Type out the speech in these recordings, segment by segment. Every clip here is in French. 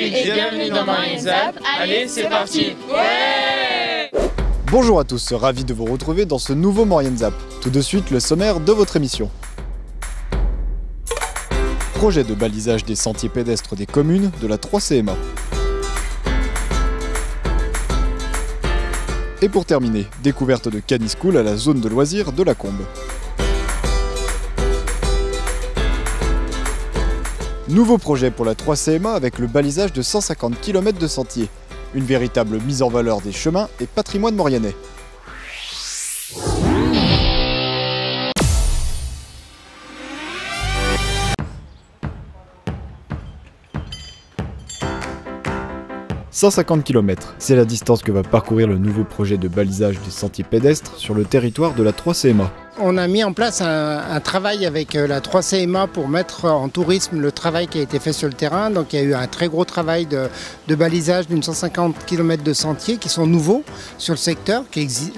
et bienvenue dans Moyenne Zap. Allez, c'est parti. Ouais! Bonjour à tous, ravi de vous retrouver dans ce nouveau Moyenne Zap. Tout de suite, le sommaire de votre émission. Projet de balisage des sentiers pédestres des communes de la 3CMA. Et pour terminer, découverte de Canischool à la zone de loisirs de la Combe. Nouveau projet pour la 3CMA avec le balisage de 150 km de sentiers. Une véritable mise en valeur des chemins et patrimoine mauriennais. « 150 km, c'est la distance que va parcourir le nouveau projet de balisage des sentiers pédestres sur le territoire de la 3CMA. On a mis en place un travail avec la 3CMA pour mettre en tourisme le travail qui a été fait sur le terrain. Donc il y a eu un très gros travail de balisage d'une 150 km de sentiers qui sont nouveaux sur le secteur.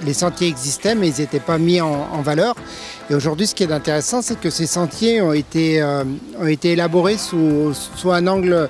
Les sentiers existaient mais ils n'étaient pas mis en valeur. Et aujourd'hui ce qui est intéressant c'est que ces sentiers ont été élaborés sous un angle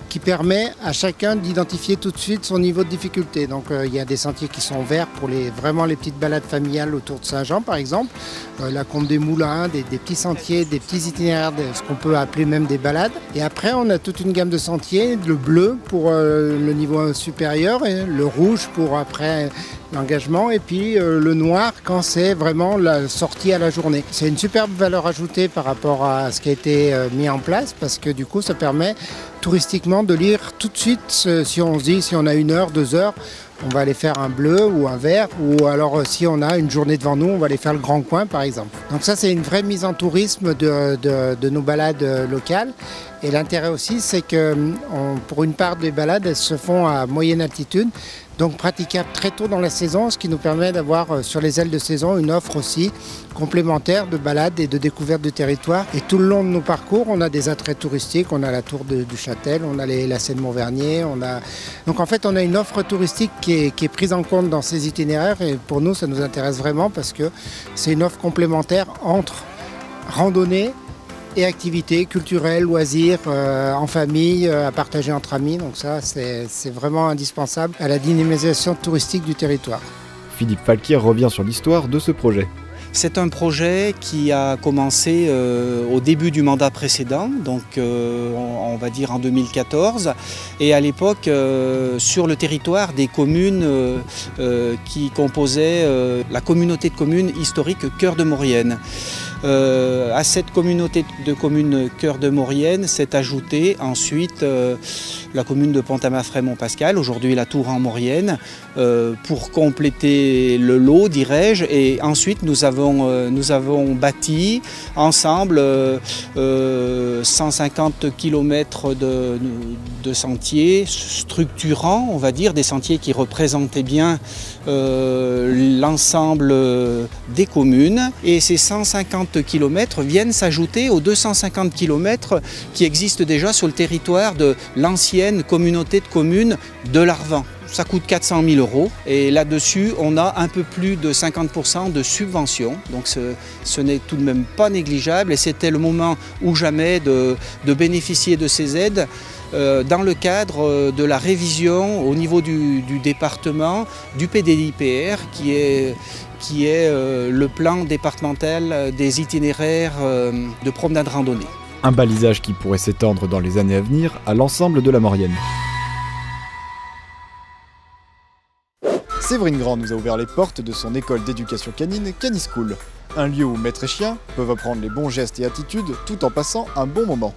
qui permet à chacun d'identifier tout de suite son niveau de difficulté. Donc il y a des sentiers qui sont verts pour vraiment les petites balades familiales autour de Saint-Jean par exemple, la Combe des Moulins, des petits sentiers, des petits itinéraires, ce qu'on peut appeler même des balades. Et après on a toute une gamme de sentiers, le bleu pour le niveau supérieur et le rouge pour après l'engagement et puis le noir quand c'est vraiment la sortie à la journée. C'est une superbe valeur ajoutée par rapport à ce qui a été mis en place parce que du coup ça permet touristiquement de lire tout de suite si on se dit si on a 1 heure, 2 heures, on va aller faire un bleu ou un vert ou alors si on a une journée devant nous, on va aller faire le Grand Coin par exemple. Donc ça c'est une vraie mise en tourisme de nos balades locales. Et l'intérêt aussi c'est que pour une part des balades elles se font à moyenne altitude. Donc praticable très tôt dans la saison, ce qui nous permet d'avoir sur les ailes de saison une offre aussi complémentaire de balades et de découverte du territoire. Et tout le long de nos parcours, on a des attraits touristiques, on a la tour du Châtel, on a la Seine-Montvernier, donc en fait on a une offre touristique qui est prise en compte dans ces itinéraires et pour nous ça nous intéresse vraiment parce que c'est une offre complémentaire entre randonnée et activités culturelles, loisirs, en famille, à partager entre amis. Donc ça, c'est vraiment indispensable à la dynamisation touristique du territoire. Philippe Falquier revient sur l'histoire de ce projet. C'est un projet qui a commencé au début du mandat précédent, donc on va dire en 2014, et à l'époque sur le territoire des communes qui composaient la communauté de communes historique Cœur de Maurienne. À cette communauté de communes Cœur de Maurienne s'est ajoutée ensuite la commune de Pont-à-Mafrey-Montpascal, aujourd'hui la Tour en Maurienne, pour compléter le lot, dirais-je. Et ensuite nous avons bâti ensemble 150 km de sentiers structurants, on va dire, des sentiers qui représentaient bien l'ensemble des communes. Et ces 150 km viennent s'ajouter aux 250 km qui existent déjà sur le territoire de l'ancienne communauté de communes de l'Arvan. Ça coûte 400 000 € et là-dessus on a un peu plus de 50% de subventions, donc ce n'est tout de même pas négligeable et c'était le moment ou jamais de bénéficier de ces aides dans le cadre de la révision au niveau du département du PDIPR qui est le plan départemental des itinéraires de promenade randonnée. Un balisage qui pourrait s'étendre dans les années à venir à l'ensemble de la Maurienne. Séverine Grand nous a ouvert les portes de son école d'éducation canine Canischool, un lieu où maîtres et chiens peuvent apprendre les bons gestes et attitudes tout en passant un bon moment.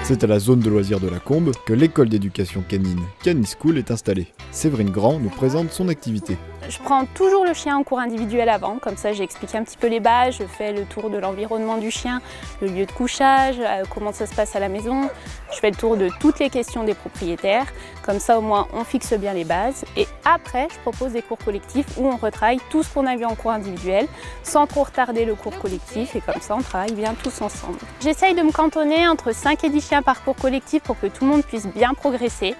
C'est à la zone de loisirs de la Combe que l'école d'éducation canine Canischool est installée. Séverine Grand nous présente son activité. Je prends toujours le chien en cours individuel avant, comme ça j'explique un petit peu les bases, je fais le tour de l'environnement du chien, le lieu de couchage, comment ça se passe à la maison. Je fais le tour de toutes les questions des propriétaires, comme ça au moins on fixe bien les bases. Et après je propose des cours collectifs où on retravaille tout ce qu'on a vu en cours individuel, sans trop retarder le cours collectif et comme ça on travaille bien tous ensemble. J'essaye de me cantonner entre 5 et 10 chiens par cours collectif pour que tout le monde puisse bien progresser.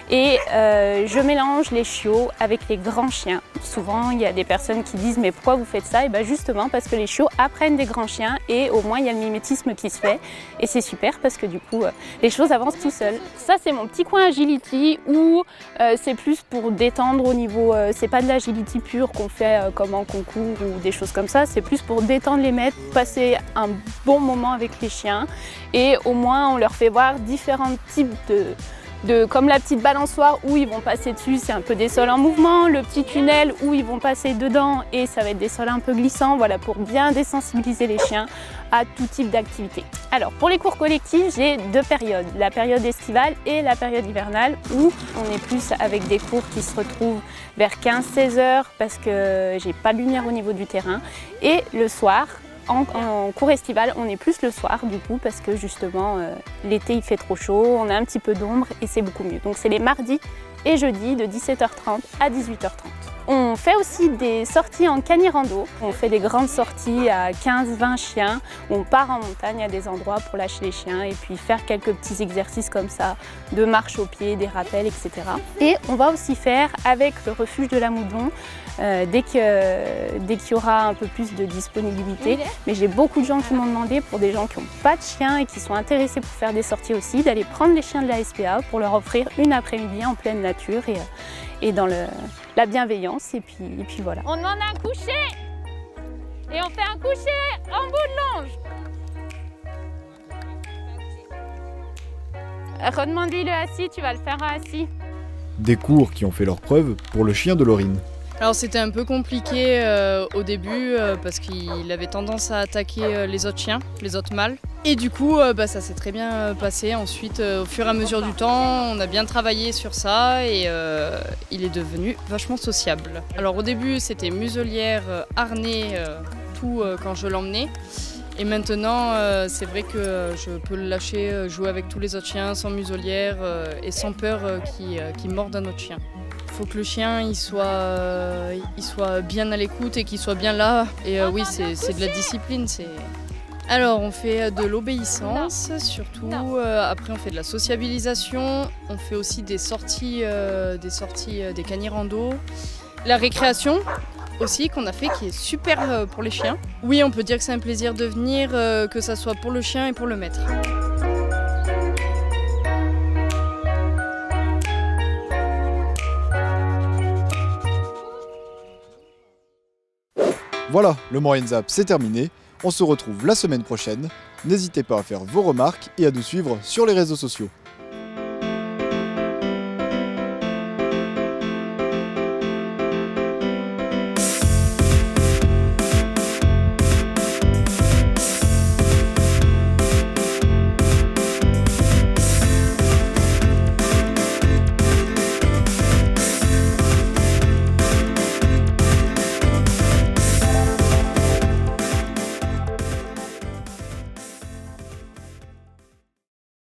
Et je mélange les chiots avec les grands chiens. Souvent, il y a des personnes qui disent mais pourquoi vous faites ça? Et bien justement parce que les chiots apprennent des grands chiens et au moins il y a le mimétisme qui se fait. Et c'est super parce que du coup, les choses avancent tout seuls. Ça, c'est mon petit coin agility où c'est plus pour détendre au niveau, c'est pas de l'agility pure qu'on fait comme en concours ou des choses comme ça, c'est plus pour détendre les maîtres, passer un bon moment avec les chiens et au moins on leur fait voir différents types comme la petite balançoire où ils vont passer dessus, c'est un peu des sols en mouvement, le petit tunnel où ils vont passer dedans et ça va être des sols un peu glissants, voilà, pour bien désensibiliser les chiens à tout type d'activité. Alors pour les cours collectifs, j'ai deux périodes, la période estivale et la période hivernale où on est plus avec des cours qui se retrouvent vers 15-16 heures parce que j'ai pas de lumière au niveau du terrain et le soir. En cours estival, on est plus le soir du coup parce que justement l'été il fait trop chaud, on a un petit peu d'ombre et c'est beaucoup mieux. Donc c'est les mardis et jeudis de 17h30 à 18h30. On fait aussi des sorties en canirando. On fait des grandes sorties à 15-20 chiens. On part en montagne à des endroits pour lâcher les chiens et puis faire quelques petits exercices comme ça, de marche au pied, des rappels, etc. Et on va aussi faire avec le refuge de la Moudon, dès qu'il y aura un peu plus de disponibilité. Mais j'ai beaucoup de gens qui m'ont demandé, pour des gens qui n'ont pas de chiens et qui sont intéressés pour faire des sorties aussi, d'aller prendre les chiens de la SPA pour leur offrir une après-midi en pleine nature et dans la bienveillance et puis voilà. On demande un coucher et on fait un coucher en bout de longe. Redemande-lui le assis, tu vas le faire à assis. Des cours qui ont fait leurs preuves pour le chien de Laurine. Alors c'était un peu compliqué au début parce qu'il avait tendance à attaquer les autres chiens, les autres mâles. Et du coup ça s'est très bien passé. Ensuite au fur et à mesure du temps on a bien travaillé sur ça et il est devenu vachement sociable. Alors au début c'était muselière, harnais, tout quand je l'emmenais. Et maintenant c'est vrai que je peux le lâcher jouer avec tous les autres chiens sans muselière et sans peur qu'il morde un autre chien. Il faut que le chien il soit bien à l'écoute et qu'il soit bien là. Et oui, c'est de la discipline. Alors, on fait de l'obéissance surtout. Après, on fait de la sociabilisation. On fait aussi des sorties, des canirando. La récréation aussi qu'on a fait qui est super pour les chiens. Oui, on peut dire que c'est un plaisir de venir, que ça soit pour le chien et pour le maître. Voilà, le Moyen Zap c'est terminé, on se retrouve la semaine prochaine. N'hésitez pas à faire vos remarques et à nous suivre sur les réseaux sociaux.